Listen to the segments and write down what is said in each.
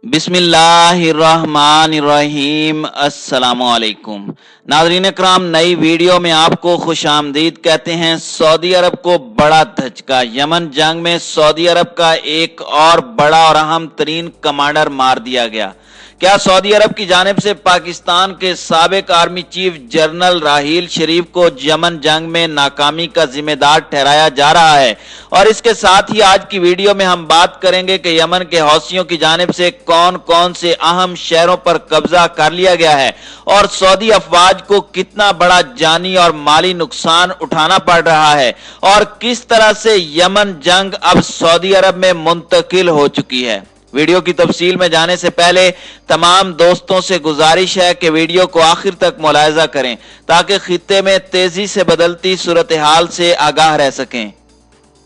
बिस्मिल्लाहिर्रहमानिर्रहीम। अस्सलामुअलैकुम नाज़रीन इकराम, नई वीडियो में आपको खुश आमदीद कहते हैं। सऊदी अरब को बड़ा धचका, यमन जंग में सऊदी अरब का एक और बड़ा और अहम तरीन कमांडर मार दिया गया। क्या सऊदी अरब की जानिब से पाकिस्तान के साबिक आर्मी चीफ जनरल राहील शरीफ को यमन जंग में नाकामी का जिम्मेदार ठहराया जा रहा है? और इसके साथ ही आज की वीडियो में हम बात करेंगे कि यमन के हौसियों की जानिब से कौन कौन से अहम शहरों पर कब्जा कर लिया गया है और सऊदी अफवाज को कितना बड़ा जानी और माली नुकसान उठाना पड़ रहा है और किस तरह से यमन जंग अब सऊदी अरब में मुंतकिल हो चुकी है। वीडियो की तफसील में जाने से पहले तमाम दोस्तों से गुजारिश है कि वीडियो को आखिर तक मुलाहिजा करें ताकि खित्ते में तेजी से बदलती सूरत हाल से आगाह रह सकें।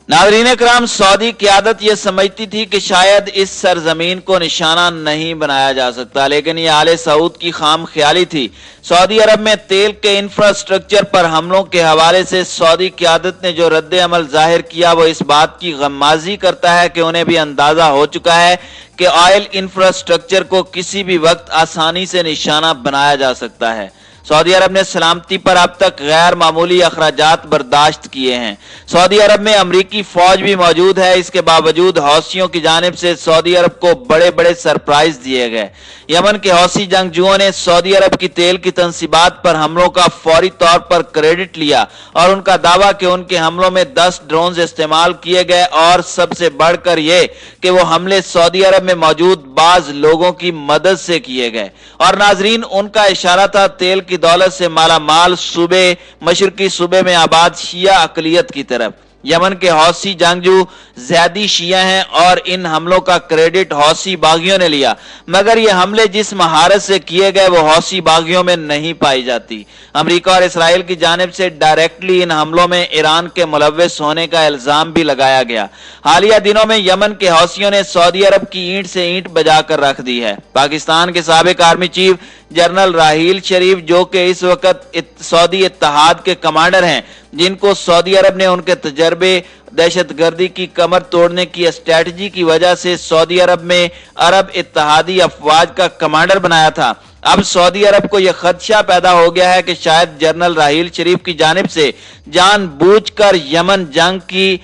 नाज़रीन इकराम, सऊदी क़यादत यह समझती थी कि शायद इस सरजमीन को निशाना नहीं बनाया जा सकता, लेकिन यह आले सऊद की खाम ख्याली थी। सऊदी अरब में तेल के इंफ्रास्ट्रक्चर पर हमलों के हवाले से सऊदी क़यादत ने जो रद्द अमल जाहिर किया वो इस बात की गम्माज़ी करता है कि उन्हें भी अंदाजा हो चुका है कि ऑयल इंफ्रास्ट्रक्चर को किसी भी वक्त आसानी से निशाना बनाया जा सकता है। सऊदी अरब ने सलामती पर अब तक गैर मामूली अखराजात बर्दाश्त किए हैं। सऊदी अरब में अमरीकी फौज भी मौजूद है। इसके बावजूद हौसियों की जानिब से सऊदी अरब को बड़े बड़े सरप्राइज दिए गए। यमन के हौसी जंगजुओं ने सऊदी अरब की तेल की तंसीबात पर हमलों का फौरी तौर पर क्रेडिट लिया और उनका दावा कि उनके हमलों में 10 ड्रोन इस्तेमाल किए गए और सबसे बढ़कर यह कि वो हमले सऊदी अरब में मौजूद बाज लोगों की मदद से किए गए। और नाजरीन, उनका इशारा था तेल की दौलत से माला माल सूबे मशरकी सूबे में आबाद शिया अकलियत की तरफ। यमन के हौसी जंगजू ज़्यादी शिया हैं और इन हमलों का क्रेडिट हौसी बागियों ने लिया, मगर ये हमले जिस महारत से किए गए वो हौसी बागियों में नहीं पाई जाती। अमेरिका और इसराइल की जानिब से डायरेक्टली इन हमलों में ईरान के मुलव्विस होने का इल्जाम भी लगाया गया। हालिया दिनों में यमन के हौसियों ने सऊदी अरब की ईंट से ईंट बजा कर रख दी है। पाकिस्तान के साबिक आर्मी चीफ जनरल राहील शरीफ, जो कि इस वक्त सऊदी इत्तेहाद के कमांडर हैं, जिनको सऊदी अरब ने उनके तजर्बे दहशतगर्दी की कमर तोड़ने की स्ट्रेटजी की वजह से सऊदी अरब में अरब इत्तेहादी अफवाज का कमांडर बनाया था, अब सऊदी अरब को यह खदशा पैदा हो गया है कि शायद जनरल राहील शरीफ की जानिब से जानबूझकर यमन जंग की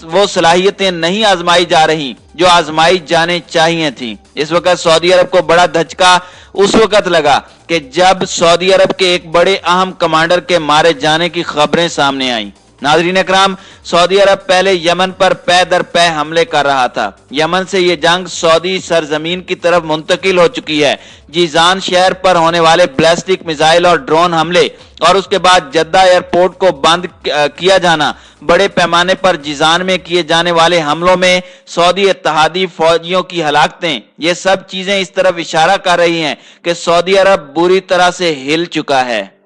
वो सलाहियतें नहीं आजमाई जा रही जो आजमाई जाने चाहिए थी। इस वक्त सऊदी अरब को बड़ा धचका उस वक्त लगा कि जब सऊदी अरब के एक बड़े अहम कमांडर के मारे जाने की खबरें सामने आई। नाज़रीन इकराम, सऊदी अरब पहले यमन पर पै दर पै हमले कर रहा था। यमन से यह जंग सऊदी सरजमीन की तरफ मुंतकिल हो चुकी है। जीजान शहर पर होने वाले बैलिस्टिक मिसाइल और ड्रोन हमले और उसके बाद जद्दा एयरपोर्ट को बंद किया जाना, बड़े पैमाने पर जीजान में किए जाने वाले हमलों में सऊदी इत्तेहादी फौजियों की हलाकतें, ये सब चीजें इस तरफ इशारा कर रही हैं कि सऊदी अरब बुरी तरह से हिल चुका है।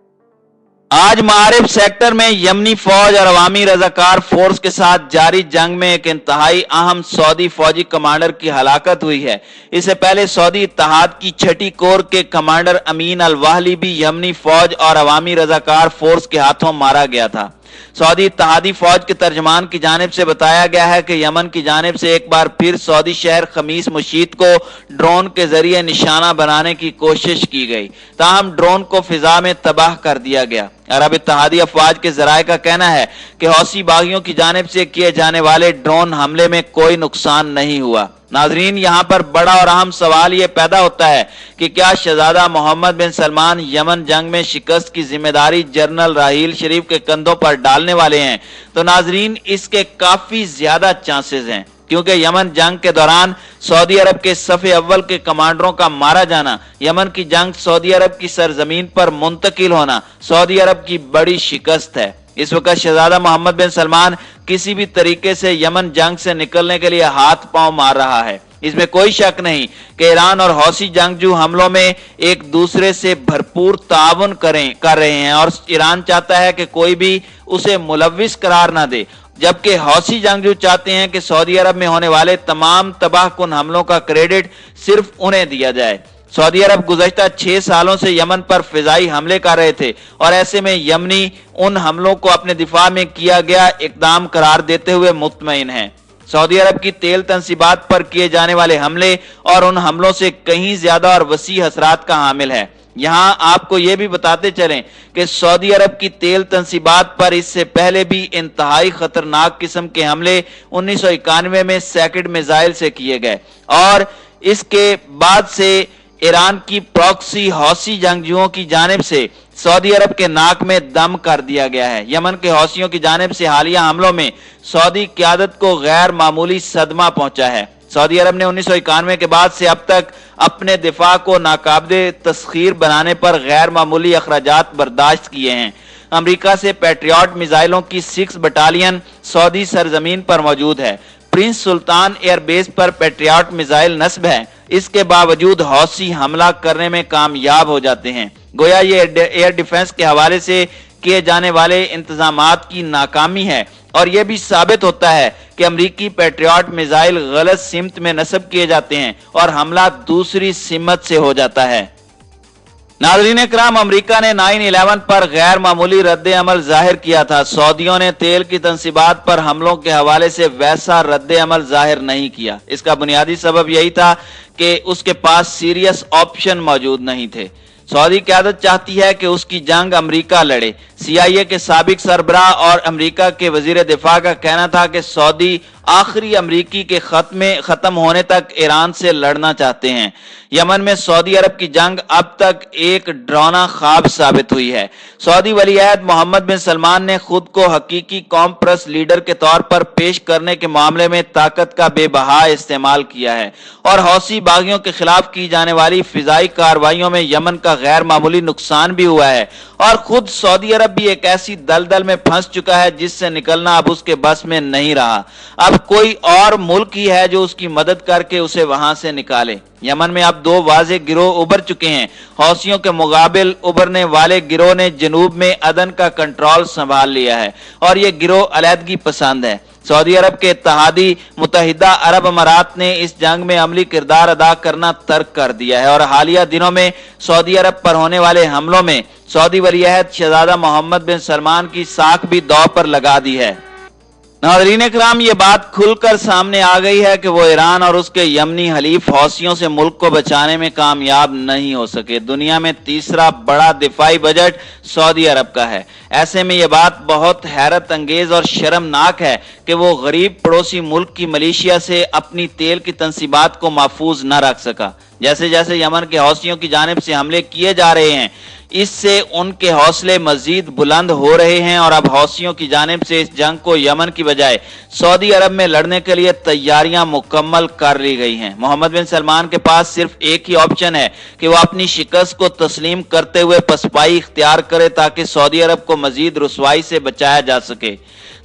आज मारिफ सेक्टर में यमनी फौज और अवामी रजाकार फोर्स के साथ जारी जंग में एक इंतहाई अहम सऊदी फौजी कमांडर की हलाकत हुई है। इससे पहले सऊदी इत्तेहाद की 6ठी कोर के कमांडर अमीन अल वाहली भी यमनी फौज और अवामी रजाकार फोर्स के हाथों मारा गया था। सऊदी इत्तेहादी फौज के तर्जमान की जानिब से बताया गया है कि यमन की जानिब से एक बार फिर सऊदी शहर खमीस मुशीत को ड्रोन के जरिए निशाना बनाने की कोशिश की गई, ताहम ड्रोन को फिजा में तबाह कर दिया गया। अरब इत्तेहादी अफवाज के जराये का कहना है कि हौसी बागियों की जानिब से किए जाने वाले ड्रोन हमले में कोई नुकसान नहीं हुआ। नाजरीन, यहाँ पर बड़ा और अहम सवाल ये पैदा होता है कि क्या शहजादा मोहम्मद बिन सलमान यमन जंग में शिकस्त की जिम्मेदारी जनरल राहील शरीफ के कंधों पर डालने वाले हैं? तो नाजरीन, इसके काफी ज्यादा चांसेस हैं, क्योंकि यमन जंग के दौरान सऊदी अरब के सफ़े अव्वल के कमांडरों का मारा जाना, यमन की जंग सऊदी अरब की सरजमीन पर मुंतकिल होना सऊदी अरब की बड़ी शिकस्त है। इस वक्त शहजादा मोहम्मद बिन सलमान किसी भी तरीके से यमन जंग से निकलने के लिए हाथ पांव मार रहा है। इसमें कोई शक नहीं कि ईरान और हौसी जंगजू हमलों में एक दूसरे से भरपूर ताउन कर रहे हैं और ईरान चाहता है कि कोई भी उसे मुलव्विस करार ना दे, जबकि हौसी जंगजू चाहते हैं कि सऊदी अरब में होने वाले तमाम तबाहकुन हमलों का क्रेडिट सिर्फ उन्हें दिया जाए। सऊदी अरब गुज़श्ता 6 सालों से यमन पर फिजाई हमले कर रहे थे और ऐसे में यमनी उन हमलों को अपने दिफा में किया गया इकदाम करार देते हुए मुतमईन हैं। सऊदी अरब की तेल तंसीबात पर किए जाने वाले हमले और उन हमलों से कहीं ज्यादा और वसी असरात का हामिल है। यहां आपको यह भी बताते चलें कि सऊदी अरब की तेल तंसीबात पर इससे पहले भी इंतहाई खतरनाक किस्म के हमले 1991 में सैकेड मिसाइल से किए गए और इसके बाद से ईरान की प्रॉक्सी हौसी जंगजुओं की जानिब से सऊदी अरब के नाक में दम कर दिया गया है। यमन के हौसियों की जानिब से हालिया हमलों में सऊदी क़यादत को गैर मामूली सदमा पहुंचा है। सऊदी अरब ने 1991 के बाद से अब तक अपने दिफा को नाकाबिले तस्खीर बनाने पर गैर मामूली अखराजात बर्दाश्त किए हैं। अमेरिका से पैट्रियट मिसाइलों की 6 बटालियन सऊदी सरजमीन पर मौजूद है। प्रिंस सुल्तान एयरबेस पर पैट्रियट मिसाइल नस्ब है, इसके बावजूद हौसी हमला करने में कामयाब हो जाते हैं। गोया ये एयर डिफेंस के हवाले से किए जाने वाले इंतजामात की नाकामी है और यह भी साबित होता है कि अमरीकी पैट्रियट मिसाइल गलत सिमत में नस्ब किए जाते हैं और हमला दूसरी सिमत से हो जाता है। नाज़रीन किराम, अमेरिका ने 9/11 पर गैर मामूली रद्द अमल जाहिर किया था। सऊदियों ने तेल की तंसीबात पर हमलों के हवाले से वैसा रद्द अमल जाहिर नहीं किया। इसका बुनियादी सबब यही था कि उसके पास सीरियस ऑप्शन मौजूद नहीं थे। सऊदी क़यादत चाहती है कि उसकी जंग अमेरिका लड़े। CIA के साबिक सरबराह और अमेरिका के वजीर दिफा का कहना था कि सऊदी आखिरी अमेरिकी के खत्म होने तक ईरान से लड़ना चाहते हैं। यमन में सऊदी अरब की जंग अब तक एक डरावना ख्वाब साबित हुई है। सऊदी वली अहद मोहम्मद बिन सलमान ने खुद को हकीकी कौम परस्त लीडर के तौर पर पेश करने के मामले में ताकत का बेबहा इस्तेमाल किया है और हौसी बागियों के खिलाफ की जाने वाली फिजाई कार्रवाइयों में यमन का गैर मामूली नुकसान भी हुआ है और खुद सऊदी अरब भी एक ऐसी दलदल में फंस चुका है जिससे निकलना अब उसके बस में नहीं रहा। अब कोई और मुल्क ही है जो उसकी मदद करके उसे वहां से निकाले। यमन में अब 2 वाज़े गिरोह उभर चुके हैं। हौसियों के मुकाबिल उभरने वाले गिरोह ने जनूब में अदन का कंट्रोल संभाल लिया है और यह गिरोह अलहदगी पसंद है। सऊदी अरब के इत्तेहादी मुत्तहिदा अरब अमारात ने इस जंग में अमली किरदार अदा करना तर्क कर दिया है और हालिया दिनों में सऊदी अरब पर होने वाले हमलों में सऊदी वली अहद शहजादा मोहम्मद बिन सलमान की साख भी दांव पर लगा दी है। नाज़रीन किराम, ये बात खुलकर सामने आ गई है कि वो ईरान और उसके यमनी हलीफ हौसियों से मुल्क को बचाने में कामयाब नहीं हो सके। दुनिया में तीसरा बड़ा दिफाई बजट सऊदी अरब का है। ऐसे में ये बात बहुत हैरत अंगेज और शर्मनाक है कि वो गरीब पड़ोसी मुल्क की मलेशिया से अपनी तेल की तंसीबात को महफूज न रख सका। जैसे जैसे यमन के हौसियों की जानिब से हमले किए जा रहे हैं, इससे उनके हौसले मजीद बुलंद हो रहे हैं और अब हौसियों की जानिब से इस जंग को यमन की बजाय सऊदी अरब में लड़ने के लिए तैयारियां मुकम्मल कर ली गई हैं। मोहम्मद बिन सलमान के पास सिर्फ एक ही ऑप्शन है कि वो अपनी शिकस्त को तस्लीम करते हुए पसपाई इख्तियार करे ताकि सऊदी अरब को मजीद रुसवाई से बचाया जा सके।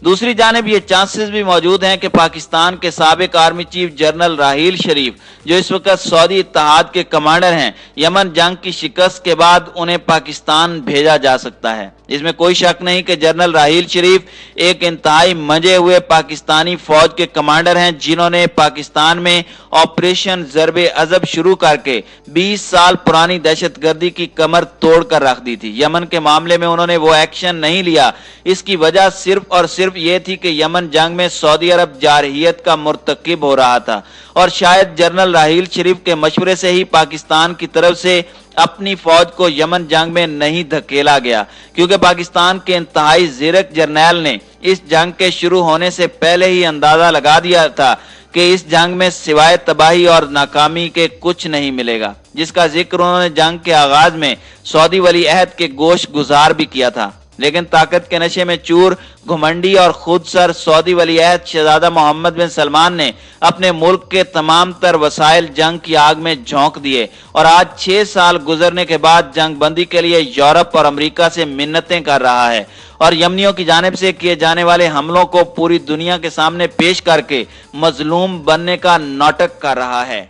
दूसरी जानिब ये चांसेस भी मौजूद हैं कि पाकिस्तान के साबिक आर्मी चीफ जनरल राहील शरीफ, जो इस वक्त सऊदी इत्तेहाद के कमांडर हैं, यमन जंग की शिकस्त के बाद उन्हें पाकिस्तान भेजा जा सकता है। इसमें कोई शक नहीं कि जनरल राहील शरीफ एक इंतहाई मंजे हुए पाकिस्तानी फौज के कमांडर हैं जिन्होंने पाकिस्तान में ऑपरेशन ज़रबे अज़ब शुरू करके 20 साल पुरानी दहशतगर्दी की कमर तोड़ कर रख दी थी। यमन के मामले में उन्होंने वो एक्शन नहीं लिया। इसकी वजह सिर्फ और सिर्फ ये थी कि यमन जंग में सऊदी अरब जारहियत का मुर्तकिब हो रहा था और शायद जनरल राहील शरीफ के मशवरे से ही पाकिस्तान की तरफ से अपनी फौज को यमन जंग में नहीं धकेला गया, क्योंकि पाकिस्तान के इंतहाई ज़ीरक जर्नैल ने इस जंग के शुरू होने से पहले ही अंदाजा लगा दिया था कि इस जंग में सिवाय तबाही और नाकामी के कुछ नहीं मिलेगा, जिसका जिक्र उन्होंने जंग के आगाज में सऊदी वली अहद के गोश गुजार भी किया था। लेकिन ताकत के नशे में चूर, घुमंडी और खुद सर सऊदी वली अहद शहजादा मोहम्मद बिन सलमान ने अपने मुल्क के तमाम तर वसाइल जंग की आग में झोंक दिए और आज 6 साल गुजरने के बाद जंग बंदी के लिए यूरोप और अमेरिका से मिन्नतें कर रहा है और यमनियों की जानिब से किए जाने वाले हमलों को पूरी दुनिया के सामने पेश करके मजलूम बनने का नाटक कर रहा है।